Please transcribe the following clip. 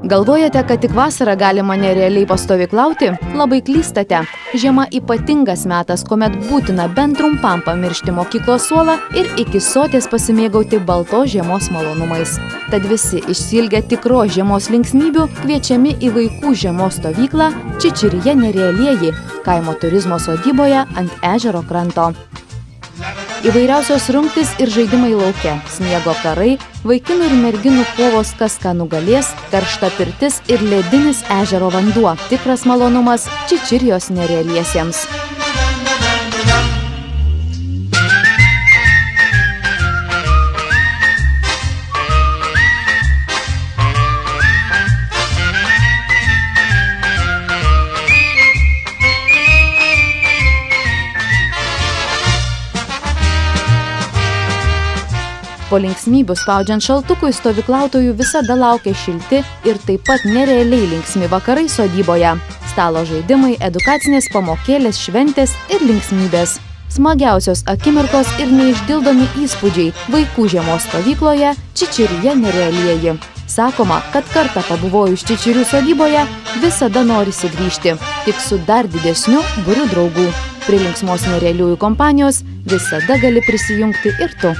Galvojate, kad tik vasarą galima nerealiai pastovyklauti? Labai klystate. Žiema ypatingas metas, kuomet būtina bent trumpam pamiršti mokyklos suolą ir iki soties pasimėgauti baltos žiemos malonumais. Tad visi išsiilgę tikros žiemos linksmybių kviečiami į vaikų žiemos stovyklą Čičirija Nerealieji, kaimo turizmo sodyboje ant ežero kranto. Įvairiausios rungtys ir žaidimai lauke, sniego karai, vaikinų ir merginų kovos kas ką nugalės, karšta pirtis ir ledinis ežero vanduo. Tikras malonumas Čičirijos Nerealiesiems. Po linksmybių spaudžiant šaltukui stovyklautojų visada laukia šilti ir taip pat nerealiai linksmi vakarai sodyboje. Stalo žaidimai, edukacinės pamokėlės, šventės ir linksmybės. Smagiausios akimirkos ir neišdildomi įspūdžiai vaikų žiemos stovykloje Čičirija Nerealieji. Sakoma, kad kartą pabuvojus Čičirių sodyboje visada norisi grįžti, tik su dar didesniu būriu draugų. Prie linksmos nerealiųjų kompanijos visada gali prisijungti ir tu.